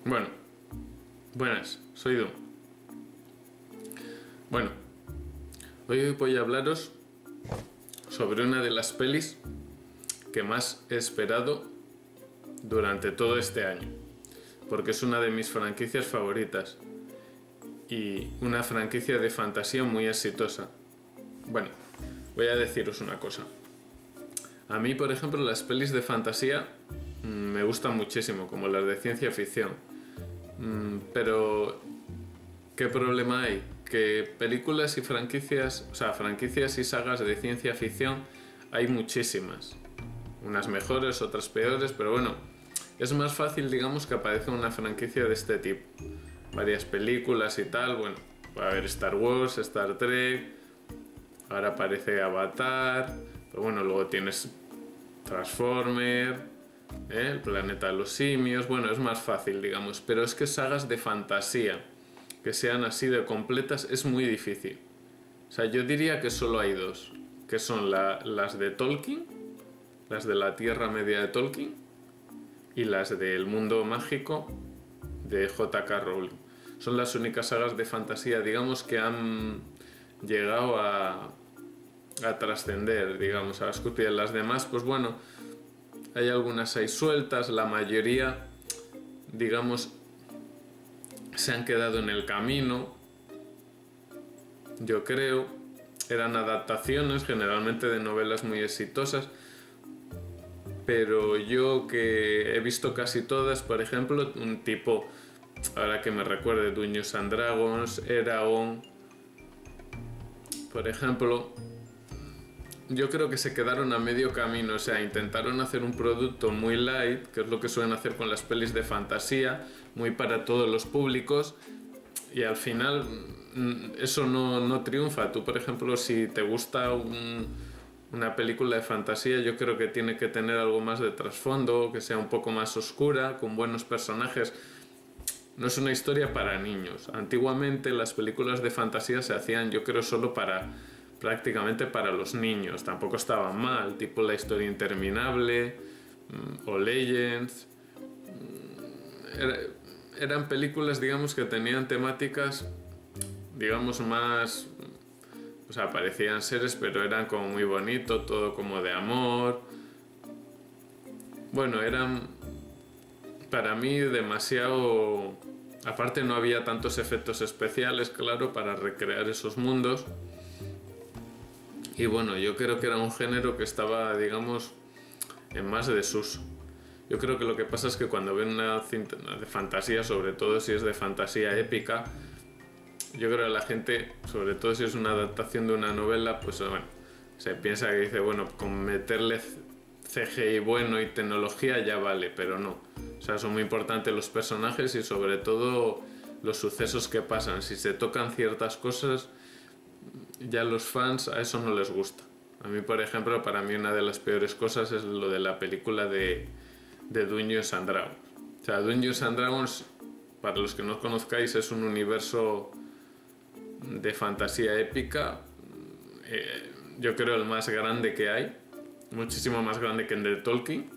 Bueno, buenas, soy Du. Bueno, hoy voy a hablaros sobre una de las pelis que más he esperado durante todo este año, porque es una de mis franquicias favoritas y una franquicia de fantasía muy exitosa. Bueno, voy a deciros una cosa. A mí, por ejemplo, las pelis de fantasía me gustan muchísimo, como las de ciencia ficción. Pero, ¿qué problema hay? Que películas y franquicias, o sea, franquicias y sagas de ciencia ficción hay muchísimas. Unas mejores, otras peores, pero bueno, es más fácil, digamos, que aparezca una franquicia de este tipo. Varias películas y tal, bueno, va a haber Star Wars, Star Trek, ahora aparece Avatar, pero bueno, luego tienes Transformer, el planeta de los simios, bueno, es más fácil, digamos, pero es que sagas de fantasía que sean así de completas es muy difícil. O sea, yo diría que solo hay dos, que son las de Tolkien, las de la Tierra Media de Tolkien y las del mundo mágico de J.K. Rowling. Son las únicas sagas de fantasía, digamos, que han llegado a trascender, digamos, a las cúspides. Las demás, pues bueno, hay algunas ahí sueltas, la mayoría, digamos, se han quedado en el camino, yo creo. Eran adaptaciones generalmente de novelas muy exitosas, pero yo que he visto casi todas, por ejemplo, un tipo, ahora que me recuerde, Dungeons and Dragons, Eragon, por ejemplo, yo creo que se quedaron a medio camino. O sea, intentaron hacer un producto muy light, que es lo que suelen hacer con las pelis de fantasía, muy para todos los públicos, y al final eso no triunfa. Tú, por ejemplo, si te gusta una película de fantasía, yo creo que tiene que tener algo más de trasfondo, que sea un poco más oscura, con buenos personajes. No es una historia para niños. Antiguamente las películas de fantasía se hacían, yo creo, solo prácticamente para los niños. Tampoco estaban mal, tipo La Historia Interminable o Legends. Eran películas, digamos, que tenían temáticas, digamos, más... O sea, parecían seres, pero eran como muy bonito, todo como de amor. Bueno, eran para mí demasiado... Aparte no había tantos efectos especiales, claro, para recrear esos mundos. Y bueno, yo creo que era un género que estaba, digamos, en más desuso. Yo creo que lo que pasa es que cuando ven una cinta de fantasía, sobre todo si es de fantasía épica, yo creo que la gente, sobre todo si es una adaptación de una novela, pues bueno, se piensa que dice, bueno, con meterle CGI bueno y tecnología ya vale, pero no. O sea, son muy importantes los personajes y sobre todo los sucesos que pasan. Si se tocan ciertas cosas, ya los fans a eso no les gusta. A mí, por ejemplo, para mí una de las peores cosas es lo de la película de Dungeons and Dragons. O sea, Dungeons and Dragons, para los que no conozcáis, es un universo de fantasía épica, yo creo el más grande que hay, muchísimo más grande que el de Tolkien,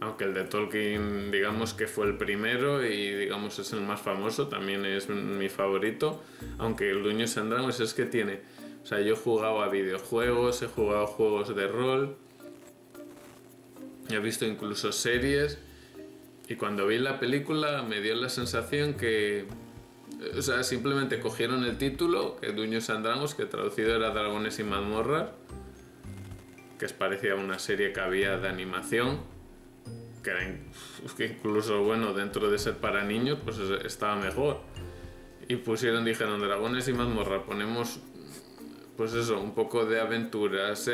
aunque el de Tolkien, digamos que fue el primero y digamos es el más famoso, también es mi favorito, aunque el Dungeons and Dragons es que tiene, o sea, yo he jugado a videojuegos, he jugado a juegos de rol, he visto incluso series, y cuando vi la película me dio la sensación que, o sea, simplemente cogieron el título, que Dungeons and Dragons, que traducido era Dragones y Mazmorras, que es parecía una serie que había de animación, que incluso, bueno, dentro de ser para niños, pues estaba mejor. Y dijeron Dragones y Mazmorras, ponemos, pues eso, un poco de aventuras,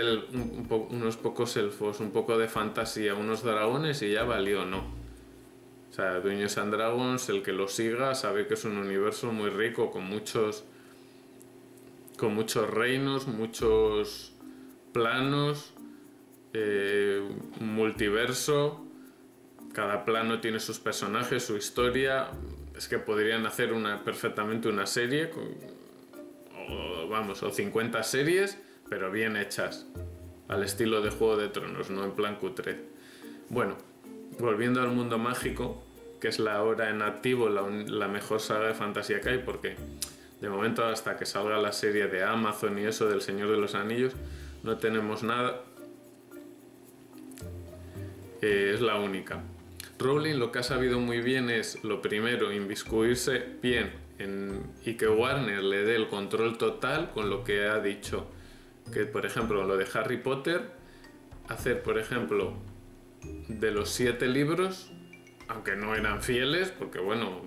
unos pocos elfos, un poco de fantasía, unos dragones y ya valió, ¿no? O sea, Dungeons and Dragons, el que lo siga sabe que es un universo muy rico, con muchos reinos, muchos planos, multiverso. Cada plano tiene sus personajes, su historia. Es que podrían hacer perfectamente una serie, o 50 series, pero bien hechas, al estilo de Juego de Tronos, no en plan cutre. Bueno, volviendo al mundo mágico, que es la ahora en activo la mejor saga de fantasía que hay, porque de momento hasta que salga la serie de Amazon y eso del Señor de los Anillos no tenemos nada. Es la única. Rowling lo que ha sabido muy bien es, lo primero, inmiscuirse bien y que Warner le dé el control total con lo que ha dicho. Que, por ejemplo, lo de Harry Potter, hacer, por ejemplo, de los 7 libros, aunque no eran fieles, porque bueno,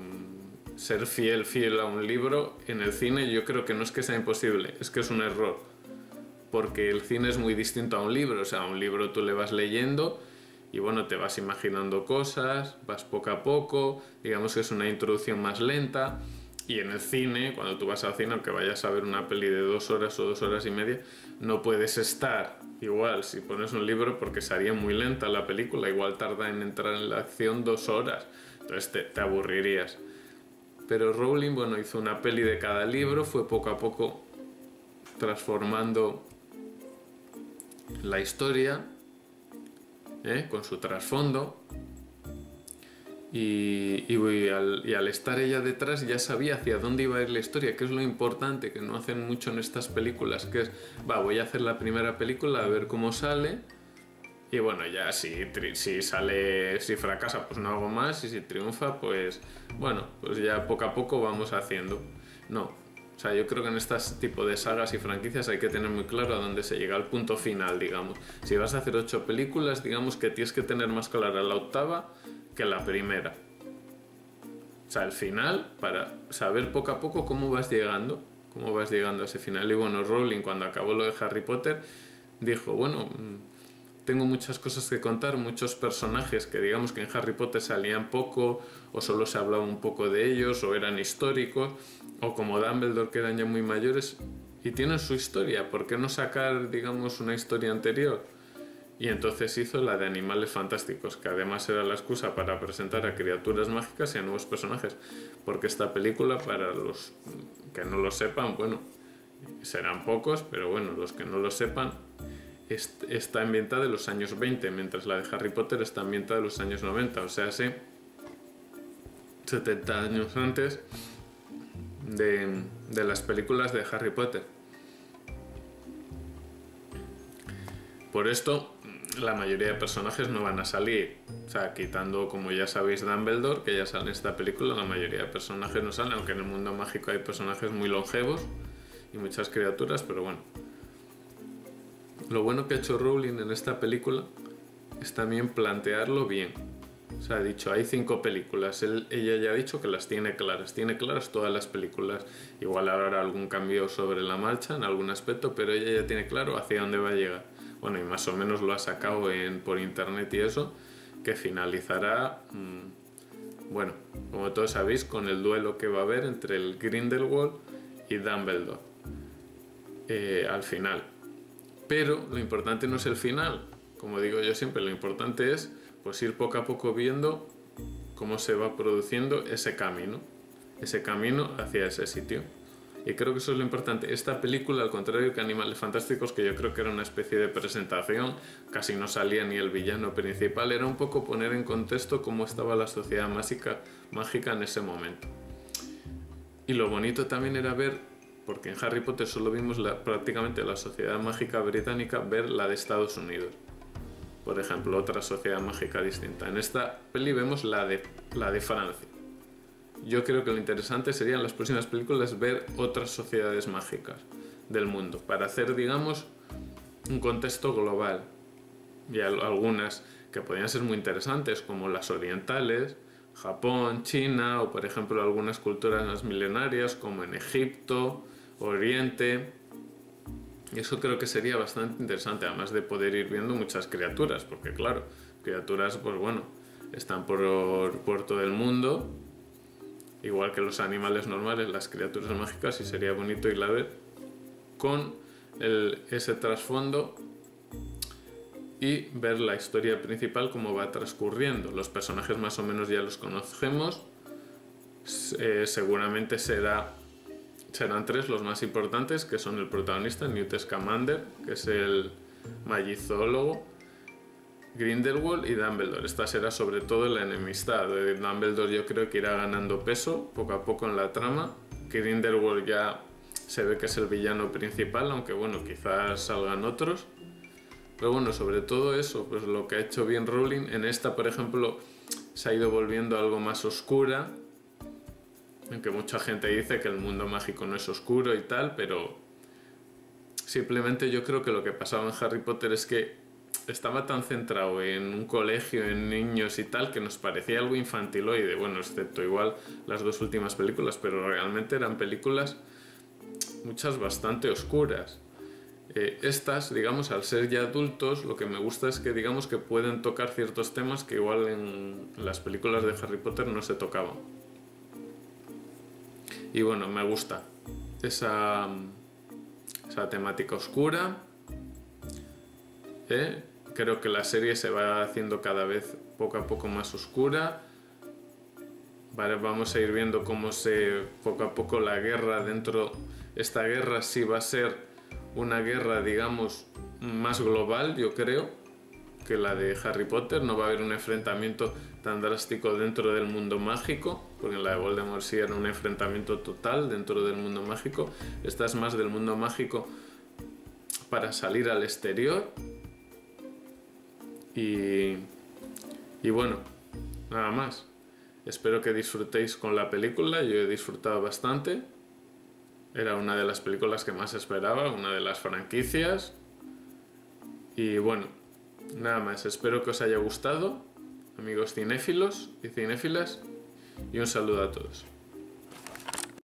ser fiel a un libro en el cine yo creo que no es que sea imposible, es que es un error. Porque el cine es muy distinto a un libro, o sea, a un libro tú le vas leyendo y bueno, te vas imaginando cosas, vas poco a poco, digamos que es una introducción más lenta. Y en el cine, cuando tú vas al cine, aunque vayas a ver una peli de 2 horas o 2 horas y media, no puedes estar igual si pones un libro porque sería muy lenta la película, igual tarda en entrar en la acción 2 horas, entonces te aburrirías. Pero Rowling, bueno, hizo una peli de cada libro, fue poco a poco transformando la historia, con su trasfondo. Y al estar ella detrás ya sabía hacia dónde iba a ir la historia, que es lo importante, que no hacen mucho en estas películas, que es, voy a hacer la primera película a ver cómo sale, y bueno, ya si fracasa pues no hago más, y si triunfa pues bueno, pues ya poco a poco vamos haciendo. No, o sea, yo creo que en este tipo de sagas y franquicias hay que tener muy claro a dónde se llega, al punto final, digamos. Si vas a hacer 8 películas, digamos que tienes que tener más clara la octava que la primera. O sea, el final, para saber poco a poco cómo vas llegando a ese final. Y bueno, Rowling, cuando acabó lo de Harry Potter, dijo, bueno, tengo muchas cosas que contar, muchos personajes que digamos que en Harry Potter salían poco, o solo se hablaba un poco de ellos, o eran históricos, o como Dumbledore, que eran ya muy mayores, y tienen su historia. ¿Por qué no sacar, digamos, una historia anterior? Y entonces hizo la de Animales Fantásticos, que además era la excusa para presentar a criaturas mágicas y a nuevos personajes. Porque esta película, para los que no lo sepan, bueno, serán pocos, pero bueno, los que no lo sepan, está ambientada en los años 20, mientras la de Harry Potter está ambientada en los años 90, o sea, 70 años antes de las películas de Harry Potter. Por esto, la mayoría de personajes no van a salir. O sea, quitando, como ya sabéis, Dumbledore, que ya sale en esta película, la mayoría de personajes no salen, aunque en el mundo mágico hay personajes muy longevos y muchas criaturas, pero bueno. Lo bueno que ha hecho Rowling en esta película es también plantearlo bien. O sea, ha dicho, hay 5 películas. Ella ya ha dicho que las tiene claras todas las películas. Igual habrá algún cambio sobre la marcha en algún aspecto, pero ella ya tiene claro hacia dónde va a llegar. Bueno, y más o menos lo ha sacado por internet y eso, que finalizará, bueno, como todos sabéis, con el duelo que va a haber entre el Grindelwald y Dumbledore al final. Pero lo importante no es el final, como digo yo siempre, lo importante es pues ir poco a poco viendo cómo se va produciendo ese camino hacia ese sitio. Y creo que eso es lo importante. Esta película, al contrario que Animales Fantásticos, que yo creo que era una especie de presentación, casi no salía ni el villano principal, era un poco poner en contexto cómo estaba la sociedad mágica en ese momento. Y lo bonito también era ver, porque en Harry Potter solo vimos prácticamente la sociedad mágica británica, ver la de Estados Unidos. Por ejemplo, otra sociedad mágica distinta. En esta peli vemos la de Francia. Yo creo que lo interesante sería en las próximas películas ver otras sociedades mágicas del mundo, para hacer, digamos, un contexto global. Y algunas que podrían ser muy interesantes, como las orientales, Japón, China, o por ejemplo algunas culturas más milenarias, como en Egipto, Oriente. Y eso creo que sería bastante interesante, además de poder ir viendo muchas criaturas, porque claro, criaturas, pues bueno, están por todo el mundo. Igual que los animales normales, las criaturas mágicas, y sería bonito irla a ver con ese trasfondo y ver la historia principal, cómo va transcurriendo. Los personajes más o menos ya los conocemos, seguramente serán 3 los más importantes, que son el protagonista, Newt Scamander, que es el magizólogo, Grindelwald y Dumbledore. Esta será sobre todo la enemistad. Dumbledore yo creo que irá ganando peso poco a poco en la trama. Grindelwald ya se ve que es el villano principal, aunque bueno, quizás salgan otros. Pero bueno, sobre todo eso, pues lo que ha hecho bien Rowling. En esta, por ejemplo, se ha ido volviendo algo más oscura. Aunque mucha gente dice que el mundo mágico no es oscuro y tal, pero simplemente yo creo que lo que pasaba en Harry Potter es que estaba tan centrado en un colegio, en niños y tal, que nos parecía algo infantiloide, bueno, excepto igual las dos últimas películas, pero realmente eran películas muchas bastante oscuras. Estas, digamos, al ser ya adultos, lo que me gusta es que, digamos, que pueden tocar ciertos temas que igual en las películas de Harry Potter no se tocaban. Y bueno, me gusta esa temática oscura. Creo que la serie se va haciendo cada vez poco a poco más oscura. Vale, vamos a ir viendo cómo poco a poco la guerra dentro. Esta guerra sí va a ser una guerra, digamos, más global, yo creo, que la de Harry Potter. No va a haber un enfrentamiento tan drástico dentro del mundo mágico, porque en la de Voldemort sí era un enfrentamiento total dentro del mundo mágico. Esta es más del mundo mágico para salir al exterior. Y bueno, nada más. Espero que disfrutéis con la película. Yo he disfrutado bastante. Era una de las películas que más esperaba, una de las franquicias. Y bueno, nada más. Espero que os haya gustado, amigos cinéfilos y cinéfilas. Y un saludo a todos.